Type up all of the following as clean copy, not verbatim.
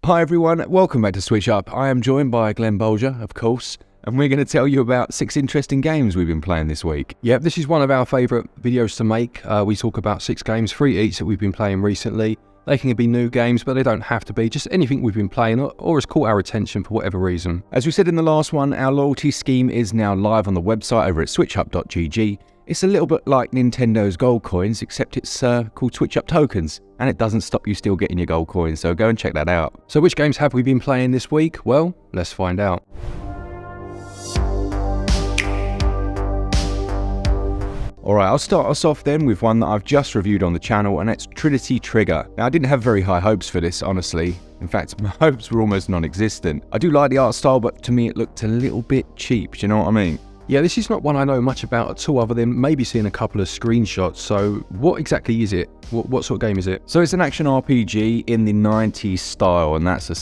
Hi everyone, welcome back to SwitchUp. I am joined by Glen, of course, and we're going to tell you about 6 interesting games we've been playing this week. Yep, this is one of our favourite videos to make. We talk about 6 games, 3 each that we've been playing recently. They can be new games, but they don't have to be. Just anything we've been playing or has caught our attention for whatever reason. As we said in the last one, our loyalty scheme is now live on the website over at switchup.gg. It's a little bit like Nintendo's gold coins, except it's called SwitchUp tokens, and it doesn't stop you still getting your gold coins, so go and check that out. So which games have we been playing this week? Well, let's find out. Alright, I'll start us off then with one that I've just reviewed on the channel, and that's Trinity Trigger. Now, I didn't have very high hopes for this, honestly. In fact, my hopes were almost non-existent. I do like the art style, but to me it looked a little bit cheap, do you know what I mean? Yeah, this is not one I know much about at all, other than maybe seeing a couple of screenshots. So what exactly is it? What sort of game is it? So it's an action RPG in the 90s style, and that's a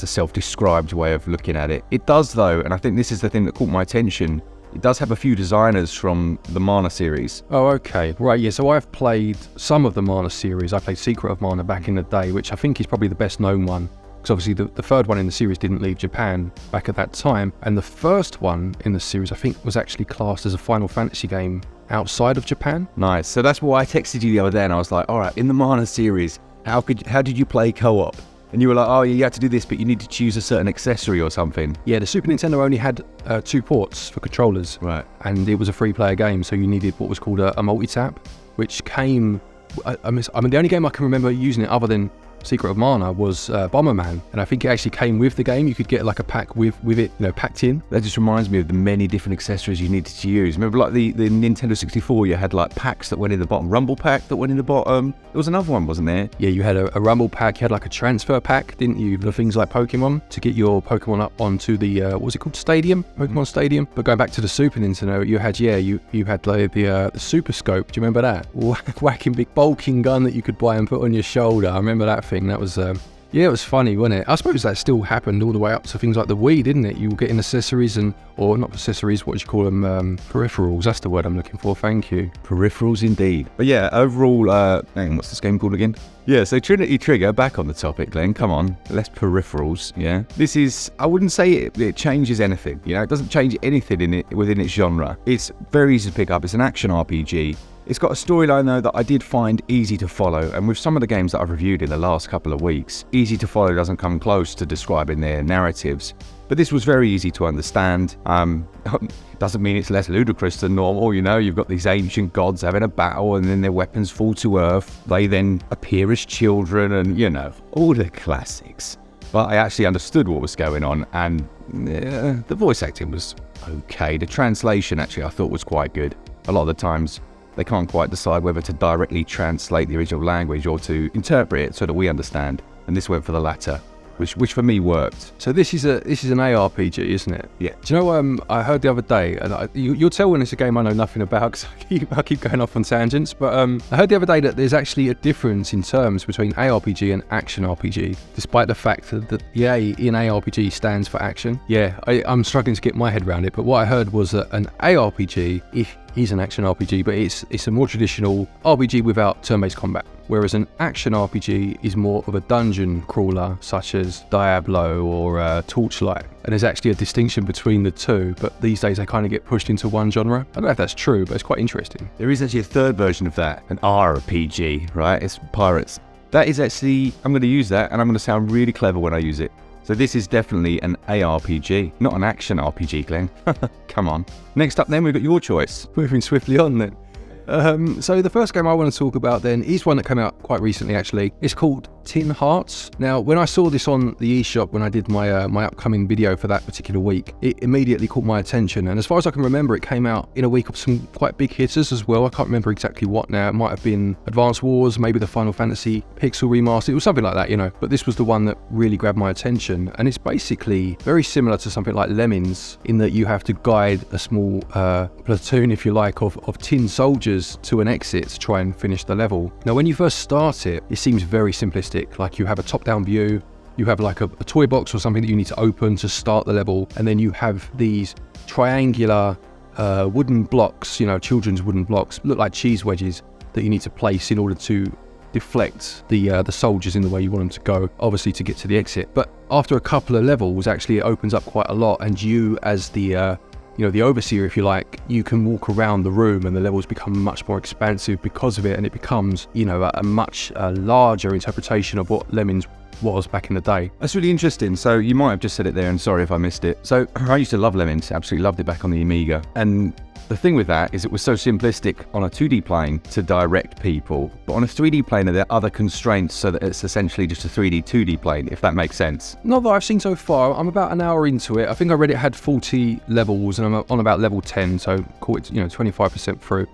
self-described way of looking at it. It does though, and I think this is the thing that caught my attention, it does have a few designers from the Mana series. Oh, okay. Right, yeah, so I've played some of the Mana series. I played Secret of Mana back in the day, which I think is probably the best known one. Because obviously the third one in the series didn't leave Japan back at that time. And the first one in the series, I think, was actually classed as a Final Fantasy game outside of Japan. Nice. So that's why I texted you the other day and I was like, all right, in the Mana series, how did you play co-op? And you were like, oh, you had to do this, but you need to choose a certain accessory or something. Yeah, the Super Nintendo only had 2 ports for controllers. Right. And it was a free-player game, so you needed what was called a multi-tap, which came... I mean, the only game I can remember using it other than Secret of Mana was Bomberman, and I think it actually came with the game. You could get like a pack with it, you know, packed in. That just reminds me of the many different accessories you needed to use. Remember, like the Nintendo 64, you had like packs that went in the bottom, Rumble pack that went in the bottom. There was another one, wasn't there? Yeah, you had a Rumble pack. You had like a transfer pack, didn't you? The things like Pokemon to get your Pokemon up onto the what was it called? Stadium, Pokemon Stadium. But going back to the Super Nintendo, you had you had the Super Scope. Do you remember that? Whacking big bulking gun that you could buy and put on your shoulder. I remember that thing. That was yeah, it was funny, wasn't it? I suppose that still happened all the way up to things like the Wii, didn't it? You were getting accessories or not accessories, what do you call them? Peripherals, that's the word I'm looking for, thank you. Peripherals indeed. But yeah, overall, hang on, what's this game called again? Yeah, so Trinity Trigger, back on the topic, Glen, come on, less peripherals, yeah? This is, I wouldn't say it changes anything, you know? It doesn't change anything within its genre. It's very easy to pick up, it's an action RPG. It's got a storyline though that I did find easy to follow, and with some of the games that I've reviewed in the last couple of weeks, easy to follow doesn't come close to describing their narratives. But this was very easy to understand. Doesn't mean it's less ludicrous than normal, you know, you've got these ancient gods having a battle and then their weapons fall to earth. They then appear as children and, you know, all the classics. But I actually understood what was going on, and the voice acting was okay. The translation actually I thought was quite good. A lot of the times they can't quite decide whether to directly translate the original language or to interpret it so that we understand. And this went for the latter, which for me worked. So this is an ARPG, isn't it? Yeah. Do you know, I heard the other day, and you'll tell when it's a game I know nothing about because I keep going off on tangents, but I heard the other day that there's actually a difference in terms between ARPG and action RPG, despite the fact that the A in ARPG stands for action. Yeah, I'm struggling to get my head around it, but what I heard was that an ARPG is an action RPG, but it's a more traditional RPG without turn-based combat. Whereas an action RPG is more of a dungeon crawler, such as Diablo or Torchlight. And there's actually a distinction between the two, but these days they kind of get pushed into one genre. I don't know if that's true, but it's quite interesting. There is actually a third version of that, an RPG, right? It's pirates. That is actually, I'm going to use that, and I'm going to sound really clever when I use it. So this is definitely an ARPG, not an action RPG, Glen. Come on. Next up then, we've got your choice. Moving swiftly on then. So the first game I want to talk about then is one that came out quite recently actually. It's called Tin Hearts. Now, when I saw this on the eShop when I did my my upcoming video for that particular week, it immediately caught my attention. And as far as I can remember, it came out in a week of some quite big hitters as well. I can't remember exactly what now. It might have been Advance Wars, maybe the Final Fantasy Pixel Remaster. It was something like that, you know. But this was the one that really grabbed my attention. And it's basically very similar to something like Lemmings in that you have to guide a small platoon, if you like, of tin soldiers to an exit to try and finish the level. Now, when you first start it seems very simplistic. Like you have a top-down view, you have like a toy box or something that you need to open to start the level, and then you have these triangular wooden blocks, you know, children's wooden blocks, look like cheese wedges that you need to place in order to deflect the soldiers in the way you want them to go, obviously to get to the exit. But after a couple of levels, actually it opens up quite a lot, and you as the the overseer, if you like, you can walk around the room and the levels become much more expansive because of it, and it becomes, a much larger interpretation of what Lemmings was back in the day. That's really interesting. So you might have just said it there, and sorry if I missed it. So I used to love Lemmings, absolutely loved it back on the Amiga. And the thing with that is it was so simplistic on a 2D plane to direct people, but on a 3D plane there are other constraints so that it's essentially just a 3D 2D plane, if that makes sense. Not that I've seen so far. I'm about an hour into it. I think I read it had 40 levels and I'm on about level 10, so call it 25% through.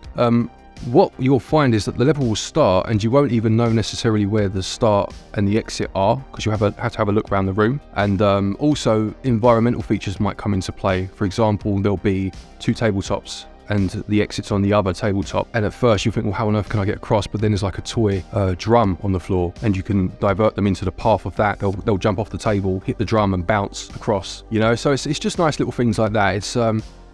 What you'll find is that the level will start and you won't even know necessarily where the start and the exit are, because you have to have a look around the room. And also environmental features might come into play. For example, there'll be 2 tabletops and the exit's on the other tabletop, and at first you think, well, how on earth can I get across? But then there's like a toy drum on the floor, and you can divert them into the path of that. They'll jump off the table, hit the drum and bounce across, so it's just nice little things like that. It's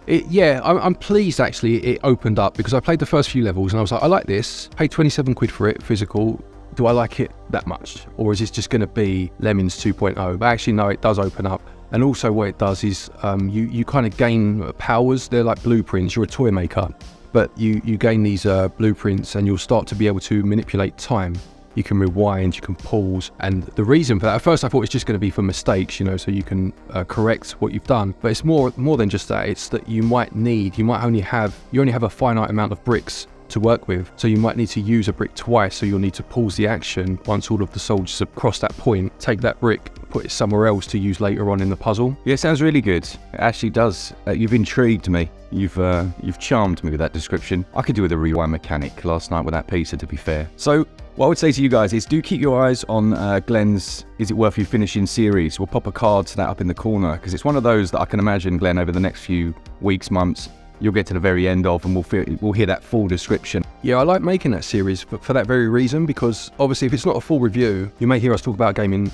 I'm pleased actually it opened up, because I played the first few levels and I was like, I like this, paid 27 quid for it, physical. Do I like it that much? Or is this just going to be Lemmings 2.0? But actually, no, it does open up. And also what it does is you kind of gain powers. They're like blueprints. You're a toy maker, but you gain these blueprints and you'll start to be able to manipulate time. You can rewind, you can pause. And the reason for that, at first I thought it's just going to be for mistakes, so you can correct what you've done. But it's more than just that. It's that you only have a finite amount of bricks to work with. So you might need to use a brick twice. So you'll need to pause the action once all of the soldiers have crossed that point, take that brick, put it somewhere else to use later on in the puzzle. Yeah, it sounds really good. It actually does. You've intrigued me. You've charmed me with that description. I could do with a rewind mechanic last night with that pizza, to be fair. So what I would say to you guys is do keep your eyes on Glen's Is It Worth You Finishing series. We'll pop a card to that up in the corner, because it's one of those that I can imagine, Glen, over the next few weeks, months, you'll get to the very end of, and we'll hear that full description. Yeah, I like making that series for that very reason, because obviously if it's not a full review, you may hear us talk about a game in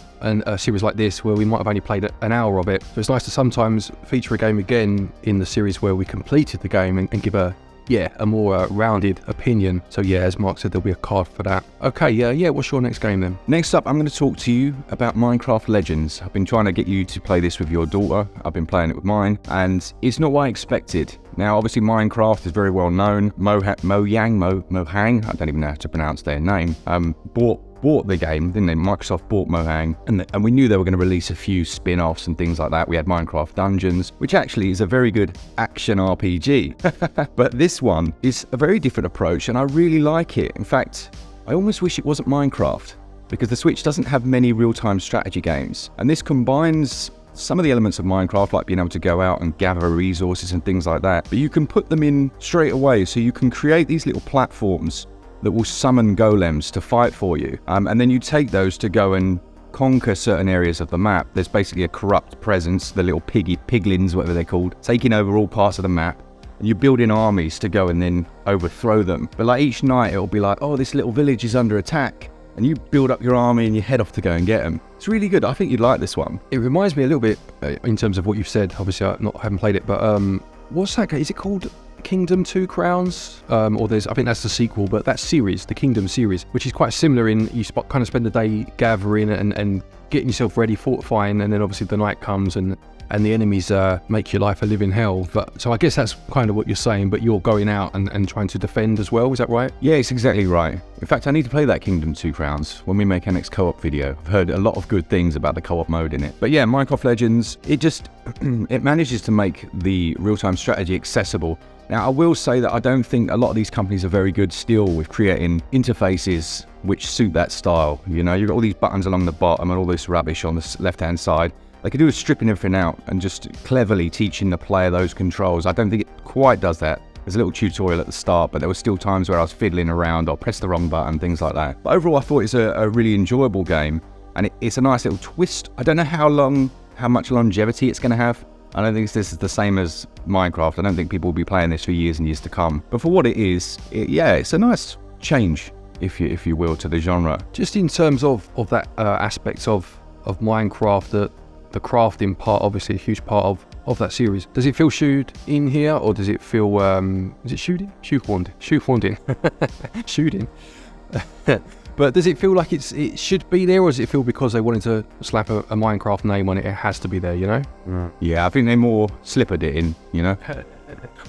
a series like this where we might have only played an hour of it. So it's nice to sometimes feature a game again in the series where we completed the game and give a more rounded opinion. So yeah, as Mark said, there'll be a card for that. Okay, what's your next game then? Next up, I'm going to talk to you about Minecraft Legends. I've been trying to get you to play this with your daughter. I've been playing it with mine, and it's not what I expected. Now, obviously, Minecraft is very well known. Mojang, I don't even know how to pronounce their name, bought the game, didn't they? Microsoft bought Mojang, and we knew they were going to release a few spin-offs and things like that. We had Minecraft Dungeons, which actually is a very good action RPG. But this one is a very different approach, and I really like it. In fact, I almost wish it wasn't Minecraft, because the Switch doesn't have many real-time strategy games, and this combines some of the elements of Minecraft, like being able to go out and gather resources and things like that, but you can put them in straight away. So you can create these little platforms that will summon golems to fight for you. And then you take those to go and conquer certain areas of the map. There's basically a corrupt presence, the little piglins, whatever they're called, taking over all parts of the map. And you're building armies to go and then overthrow them. But like each night, it'll be like, oh, this little village is under attack. And you build up your army and you head off to go and get them. It's really good. I think you'd like this one. It reminds me a little bit, in terms of what you've said. Obviously, I haven't played it, but what's that game? Is it called Kingdom 2 Crowns? I think that's the sequel, but that series, the Kingdom series, which is quite similar in you kind of spend the day gathering and getting yourself ready, fortifying, and then obviously the night comes and the enemies make your life a living hell. But so I guess that's kind of what you're saying, but you're going out and trying to defend as well, is that right? Yeah, it's exactly right. In fact, I need to play that Kingdom 2 Crowns when we make our next co-op video. I've heard a lot of good things about the co-op mode in it. But yeah, Minecraft Legends, it manages to make the real-time strategy accessible. Now, I will say that I don't think a lot of these companies are very good still with creating interfaces which suit that style. You've got all these buttons along the bottom and all this rubbish on the left-hand side. They could do is stripping everything out and just cleverly teaching the player those controls. I don't think it quite does that. There's a little tutorial at the start, but there were still times where I was fiddling around or pressed the wrong button, things like that. But overall, I thought it's a really enjoyable game, and it's a nice little twist. I don't know how much longevity it's going to have. I don't think this is the same as Minecraft. I don't think people will be playing this for years and years to come. But for what it is, it's a nice change, if you will, to the genre. Just in terms of that aspects of Minecraft, the crafting part, obviously a huge part of that series. Does it feel shoed in here, or does it feel is it shoehorned in? Shooting. But does it feel like it should be there, or does it feel because they wanted to slap a Minecraft name on it, it has to be there, you know? Yeah, I think they more slippered it in, you know?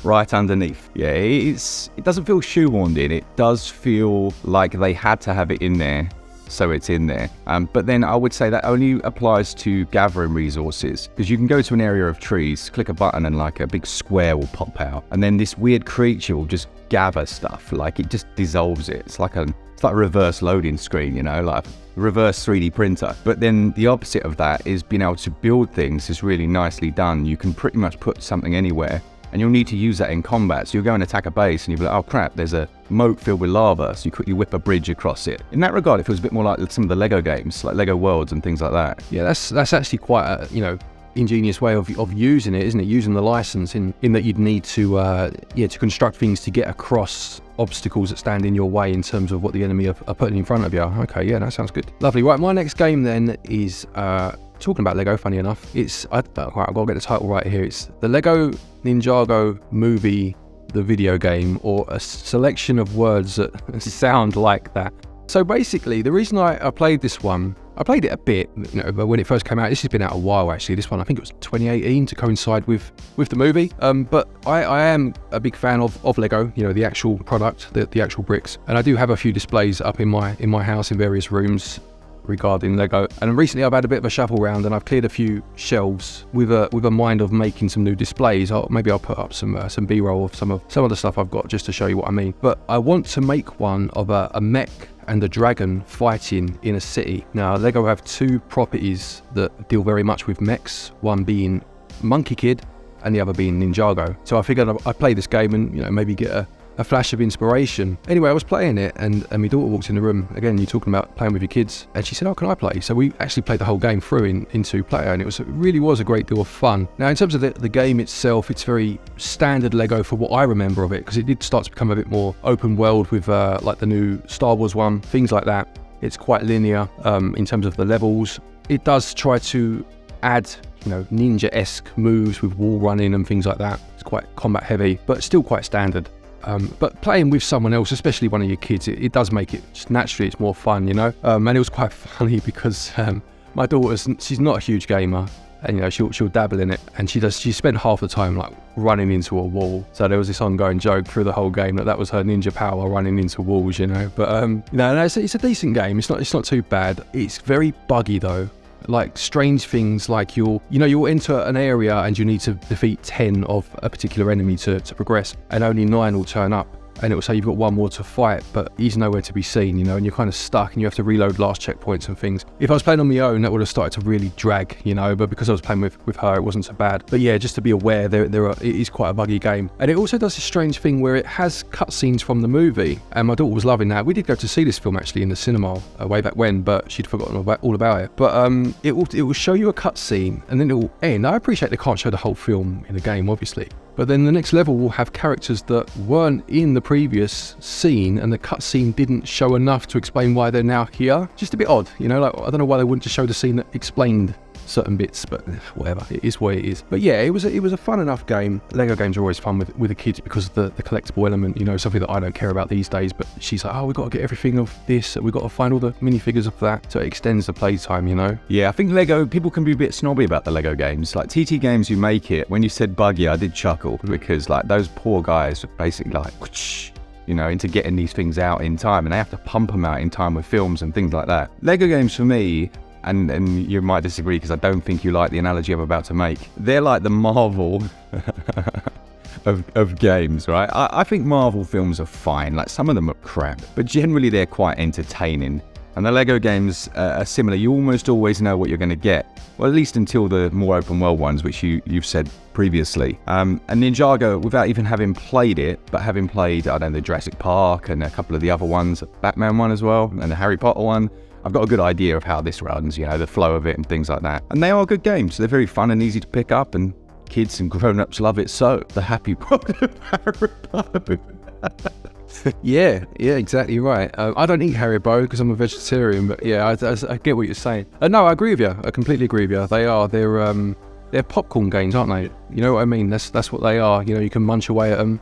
Right underneath. Yeah, it doesn't feel shoehorned in. It does feel like they had to have it in there, so it's in there. But then I would say that only applies to gathering resources, because you can go to an area of trees, click a button, and like a big square will pop out, and then this weird creature will just gather stuff. Like, it just dissolves it. It's like a reverse loading screen, you know, like a reverse 3D printer. But then the opposite of that is being able to build things is really nicely done. You can pretty much put something anywhere, and you'll need to use that in combat. So you'll go and attack a base, and you'll be like, oh crap, there's a moat filled with lava, so you quickly whip a bridge across it. In that regard, it feels a bit more like some of the Lego games, like Lego Worlds and things like that. Yeah, that's actually quite a, you know, ingenious way of using it, isn't it? Using the license in that you'd need to to construct things to get across obstacles that stand in your way in terms of what the enemy are putting in front of you. Okay, yeah, that sounds good. Lovely. Right, my next game then is talking about Lego, funny enough. I've got to get the title right here. It's the Lego Ninjago movie, the video game, or a selection of words that sound like that. So basically, the reason I played this one, I played it a bit, you know, but when it first came out, this has been out a while actually. This one, I think it was 2018 to coincide with the movie. But I am a big fan of Lego, you know, the actual product, the actual bricks. And I do have a few displays up in my house in various rooms regarding Lego. And recently I've had a bit of a shuffle round, and I've cleared a few shelves with a mind of making some new displays. Maybe I'll put up some B-roll of some of the stuff I've got, just to show you what I mean. But I want to make one of a mech and a dragon fighting in a city. Now, Lego have two properties that deal very much with mechs, one being Monkey Kid and the other being Ninjago. So I figured I'd play this game and, you know, maybe get a flash of inspiration. Anyway, I was playing it, and my daughter walked in the room. Again, you're talking about playing with your kids, and she said, oh, can I play? So we actually played the whole game through in two-player, and it really was a great deal of fun. Now, in terms of the game itself, it's very standard Lego for what I remember of it, because it did start to become a bit more open world with like the new Star Wars one, things like that. It's quite linear in terms of the levels. It does try to add, you know, ninja-esque moves with wall running and things like that. It's quite combat heavy, but still quite standard. But playing with someone else, especially one of your kids, it does make it just naturally, it's more fun, you know. And it was quite funny because my she's not a huge gamer, and you know she'll dabble in it, and she spent half the time like running into a wall. So there was this ongoing joke through the whole game that was her ninja power, running into walls, you know. But you know, it's a decent game. It's not too bad. It's very buggy though. Like strange things, like you'll enter an area and you need to defeat 10 of a particular enemy to progress, and only 9 will turn up, and it will say you've got 1 more to fight, but he's nowhere to be seen, you know, and you're kind of stuck and you have to reload last checkpoints and things. If I was playing on my own, that would have started to really drag, you know, but because I was playing with her, it wasn't so bad. But yeah, just to be aware, it is quite a buggy game. And it also does this strange thing where it has cutscenes from the movie, and my daughter was loving that. We did go to see this film actually in the cinema way back when, but she'd forgotten all about it. But it will show you a cutscene, and then it will end. I appreciate they can't show the whole film in the game, obviously. But then the next level will have characters that weren't in the previous scene, and the cutscene didn't show enough to explain why they're now here. Just a bit odd, you know, like I don't know why they wouldn't just show the scene that explained certain bits, but whatever, it is what it is. But yeah, it was a fun enough game. Lego games are always fun with the kids because of the collectible element, you know, something that I don't care about these days, but she's like, oh, we've got to get everything of this, we've got to find all the minifigures of that, so it extends the playtime, you know. Yeah, I think Lego, people can be a bit snobby about the Lego games. Like TT Games Who Make It, when you said buggy, I did chuckle, because like those poor guys are basically like, whoosh, you know, into getting these things out in time, and they have to pump them out in time with films and things like that. Lego games for me, and you might disagree because I don't think you like the analogy I'm about to make, they're like the Marvel of games, right? I think Marvel films are fine, like some of them are crap, but generally they're quite entertaining. And the Lego games are similar. You almost always know what you're going to get, well, at least until the more open world ones, which you've said previously. And Ninjago, without even having played it, but having played, I don't know, the Jurassic Park and a couple of the other ones, Batman one as well, and the Harry Potter one, I've got a good idea of how this runs, you know, the flow of it and things like that. And they are good games. They're very fun and easy to pick up, and kids and grown-ups love it. So, the happy product of Harry Potter. Yeah, exactly right. I don't eat Haribo because I'm a vegetarian, but yeah, I get what you're saying. No, I agree with you. I completely agree with you. They're popcorn games, aren't they? You know what I mean? That's what they are. You know, you can munch away at them.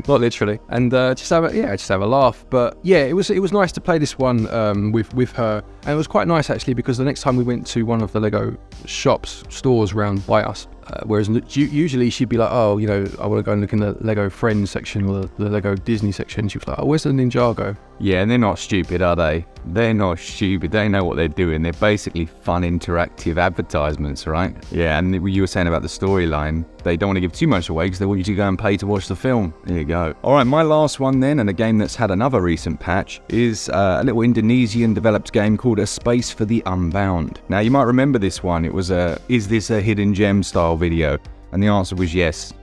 Not literally, and just have a laugh. But yeah, it was nice to play this one with her, and it was quite nice actually, because the next time we went to one of the Lego stores around by us, whereas usually she'd be like, oh, you know, I want to go and look in the Lego Friends section or the Lego Disney section. She was like, oh, where's the Ninjago? Yeah, and they're not stupid, are they? They're not stupid. They know what they're doing. They're basically fun, interactive advertisements, right? Yeah, and you were saying about the storyline. They don't want to give too much away because they want you to go and pay to watch the film. There you go. All right, my last one then, and a game that's had another recent patch, is a little Indonesian-developed game called A Space for the Unbound. Now, you might remember this one. It was is this a hidden gem style video? And the answer was yes,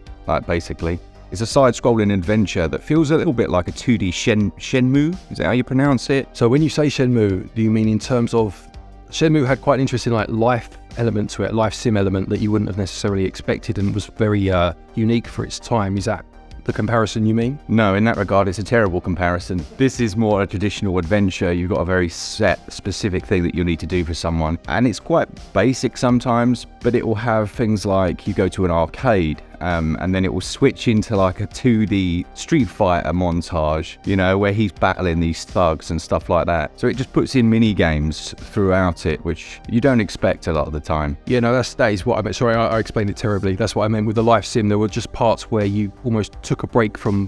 basically. It's a side-scrolling adventure that feels a little bit like a 2D Shenmue. Is that how you pronounce it? So when you say Shenmue, do you mean in terms of... Shenmue had quite an interesting life element to it, life sim element that you wouldn't have necessarily expected, and was very unique for its time. Is that the comparison you mean? No, in that regard, it's a terrible comparison. This is more a traditional adventure. You've got a very set, specific thing that you'll need to do for someone. And it's quite basic sometimes, but it will have things like you go to an arcade, and then it will switch into like a 2D Street Fighter montage, you know, where he's battling these thugs and stuff like that. So it just puts in mini games throughout it, which you don't expect a lot of the time. Yeah, no, that is what I meant. Sorry, I explained it terribly. That's what I meant with the life sim. There were just parts where you almost took a break from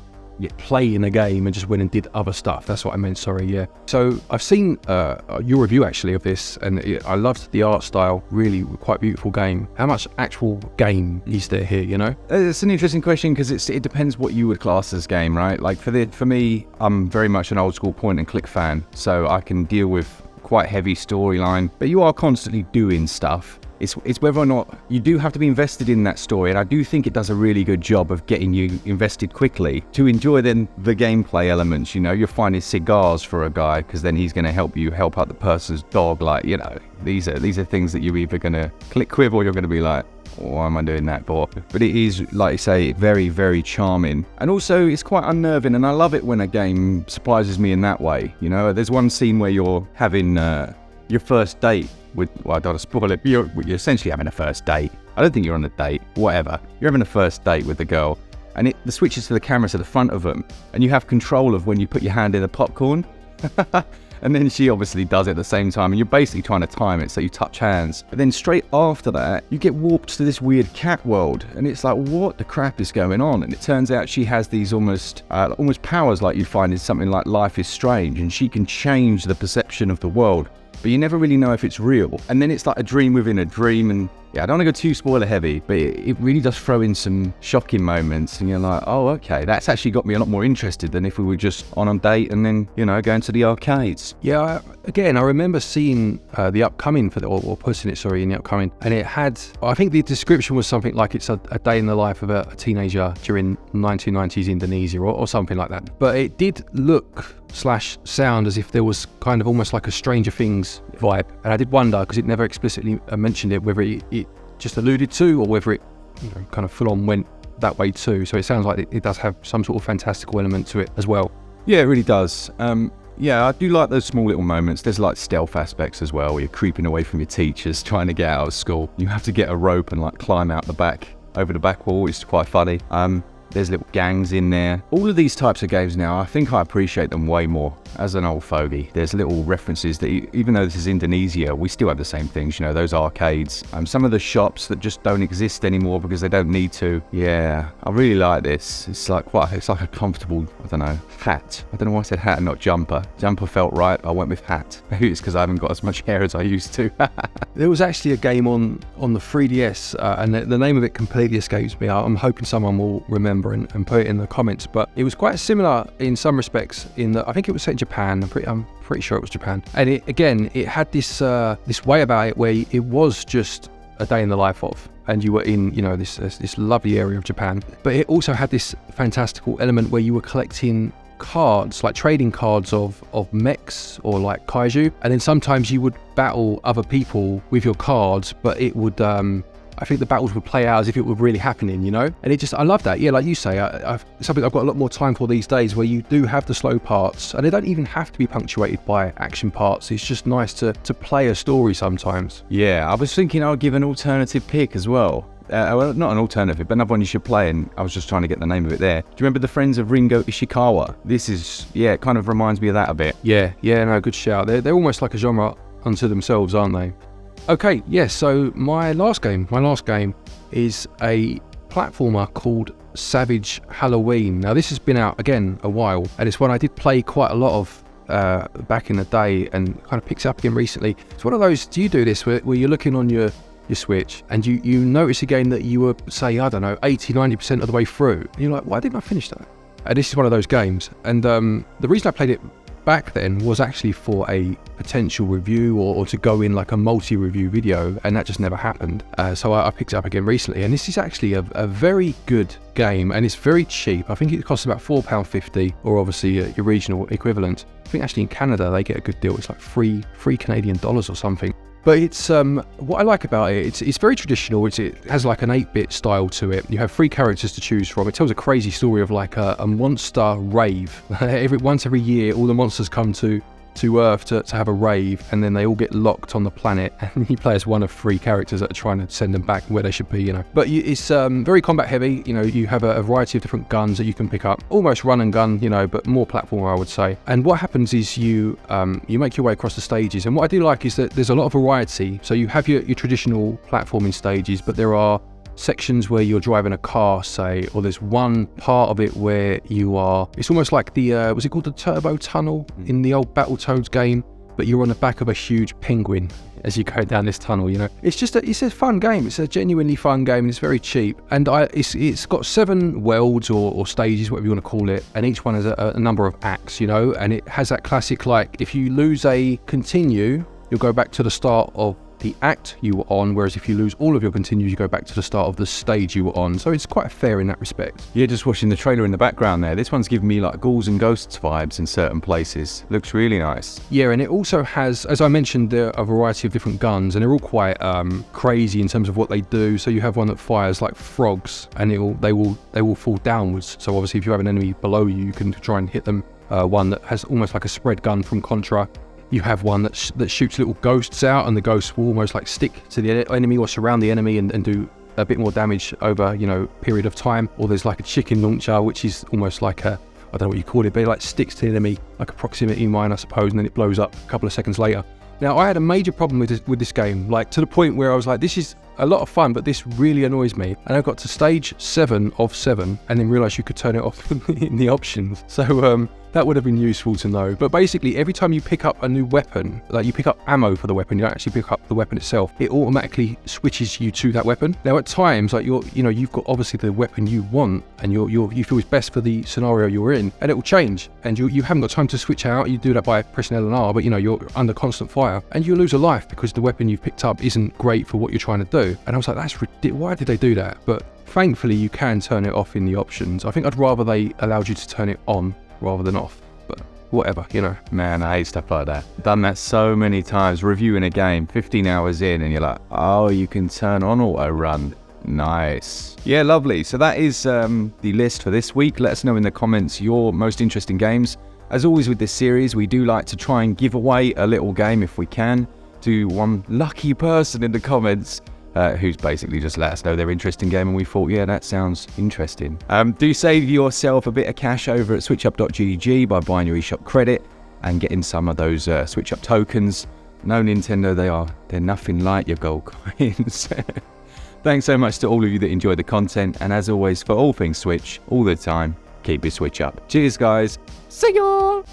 playing a game and just went and did other stuff. That's what I meant, sorry, yeah. So I've seen your review actually of this, and I loved the art style, really quite beautiful game. How much actual game is there here, you know? It's an interesting question because it depends what you would class as game, right? Like for me, I'm very much an old school point and click fan, so I can deal with quite heavy storyline, but you are constantly doing stuff. It's whether or not you do have to be invested in that story, and I do think it does a really good job of getting you invested quickly to enjoy then the gameplay elements. You know, you're finding cigars for a guy because then he's going to help out the person's dog. Like, you know, these are things that you're either going to click with or you're going to be like, why am I doing that for? But it is, like you say, very, very charming. And also, it's quite unnerving, and I love it when a game surprises me in that way. You know, there's one scene where you're having your first date with, well, I don't want to spoil it, but you're essentially having a first date. I don't think you're on a date, whatever. You're having a first date with the girl, and the switches to the camera to the front of them, and you have control of when you put your hand in the popcorn. And then she obviously does it at the same time, and you're basically trying to time it so you touch hands. But then straight after that, you get warped to this weird cat world, and it's like, what the crap is going on? And it turns out she has these almost powers like you'd find in something like Life is Strange, and she can change the perception of the world, but you never really know if it's real. And then it's like a dream within a dream, and yeah, I don't want to go too spoiler heavy, but it really does throw in some shocking moments, and you're like, oh, okay, that's actually got me a lot more interested than if we were just on a date and then, you know, going to the arcades. Yeah, again, I remember seeing the upcoming or putting it, sorry, in the upcoming, and it had, I think the description was something like it's a day in the life of a teenager during 1990s Indonesia or something like that. But it did look / sound as if there was kind of almost like a Stranger Things vibe, and I did wonder, because it never explicitly mentioned it, whether it just alluded to or whether it, you know, kind of full on went that way too. So it sounds like it does have some sort of fantastical element to it as well. Yeah, it really does. Yeah, I do like those small little moments. There's like stealth aspects as well, where you're creeping away from your teachers, trying to get out of school. You have to get a rope and like climb out the back, over the back wall, which is quite funny. There's little gangs in there. All of these types of games now, I think I appreciate them way more as an old fogey. There's little references that, even though this is Indonesia, we still have the same things, you know, those arcades. Some of the shops that just don't exist anymore because they don't need to. Yeah, I really like this. It's like a comfortable, I don't know, hat. I don't know why I said hat and not jumper. Jumper felt right, I went with hat. Maybe it's because I haven't got as much hair as I used to. There was actually a game on the 3DS, and the name of it completely escapes me. I'm hoping someone will remember and put it in the comments, but it was quite similar in some respects in that I think it was set in Japan. I'm pretty sure it was Japan, and it had this way about it where it was just a day in the life of, and you were in, you know, this lovely area of Japan, but it also had this fantastical element where you were collecting cards, like trading cards of mechs or like kaiju, and then sometimes you would battle other people with your cards, but it would I think the battles would play out as if it were really happening, you know? And I love that. Yeah, like you say, something I've got a lot more time for these days, where you do have the slow parts, and they don't even have to be punctuated by action parts. It's just nice to play a story sometimes. Yeah, I was thinking I would give an alternative pick as well. well, not an alternative, but another one you should play, and I was just trying to get the name of it there. Do you remember the Friends of Ringo Ishikawa? This is, yeah, it kind of reminds me of that a bit. Yeah, no, good shout. They're almost like a genre unto themselves, aren't they? Okay, yeah, so my last game is a platformer called Savage Halloween. Now, this has been out, again, a while, and it's one I did play quite a lot of back in the day and kind of picked up again recently. It's one of those, do you do this where you're looking on your Switch and you notice a game that you were, say, I don't know, 80-90% of the way through, and you're like, why didn't I finish that? And this is one of those games, and the reason I played it back then was actually for a potential review or to go in like a multi-review video, and that just never happened. So I picked it up again recently, and this is actually a very good game, and it's very cheap. I think it costs about £4.50, or obviously your regional equivalent. I think actually in Canada they get a good deal. It's like three Canadian dollars or something. But it's what I like about it, it's very traditional. It has like an 8-bit style to it. You have 3 characters to choose from. It tells a crazy story of like a monster rave. Once every year, all the monsters come to Earth to have a rave, and then they all get locked on the planet, and you play as one of 3 characters that are trying to send them back where they should be, you know. But it's very combat heavy. You know, you have a variety of different guns that you can pick up, almost run and gun, you know, but more platformer, I would say. And what happens is you make your way across the stages, and what I do like is that there's a lot of variety. So you have your traditional platforming stages, but there are sections where you're driving a car, say, or there's one part of it where you are, it's almost like the was it called the turbo tunnel in the old Battletoads game, but you're on the back of a huge penguin as you go down this tunnel, you know. It's a fun game. It's a genuinely fun game, and it's very cheap, and it's got 7 worlds or stages, whatever you want to call it, and each one has a number of acts, you know, and it has that classic, like, if you lose a continue, you'll go back to the start of the act you were on, whereas if you lose all of your continues, you go back to the start of the stage you were on. So it's quite fair in that respect. Yeah, just watching the trailer in the background there. This one's giving me like Ghouls and Ghosts vibes in certain places. Looks really nice. Yeah, and it also has, as I mentioned, there are a variety of different guns, and they're all quite crazy in terms of what they do. So you have one that fires like frogs, and they will fall downwards. So obviously, if you have an enemy below you, you can try and hit them. One that has almost like a spread gun from Contra. You have one that shoots little ghosts out, and the ghosts will almost like stick to the enemy or surround the enemy and do a bit more damage over, you know, period of time. Or there's like a chicken launcher, which is almost like I don't know what you call it, but it like sticks to the enemy like a proximity mine, I suppose, and then it blows up a couple of seconds later. Now, I had a major problem with this game, like to the point where I was like, this is a lot of fun, but this really annoys me. And I got to stage 7 of 7 and then realised you could turn it off in the options. So that would have been useful to know. But basically, every time you pick up a new weapon, like you pick up ammo for the weapon, you don't actually pick up the weapon itself, it automatically switches you to that weapon. Now, at times, like you've got obviously the weapon you want, and you feel is best for the scenario you're in, and it will change, and you haven't got time to switch out. You do that by pressing L and R, but you know you're under constant fire, and you lose a life because the weapon you've picked up isn't great for what you're trying to do. And I was like, that's ridiculous. Why did they do that? But thankfully, you can turn it off in the options. I think I'd rather they allowed you to turn it on rather than off. But whatever, you know. Man, I hate stuff like that. Done that so many times, reviewing a game 15 hours in, and you're like, oh, you can turn on auto run. Nice. Yeah, lovely. So that is the list for this week. Let us know in the comments your most interesting games. As always with this series, we do like to try and give away a little game if we can to one lucky person in the comments who's basically just let us know their interesting game, and we thought, yeah, that sounds interesting. Do save yourself a bit of cash over at SwitchUp.gg by buying your eShop credit and getting some of those SwitchUp tokens. No, Nintendo, they're nothing like your gold coins. Thanks so much to all of you that enjoy the content, and as always, for all things Switch, all the time, keep your Switch up. Cheers, guys. See ya!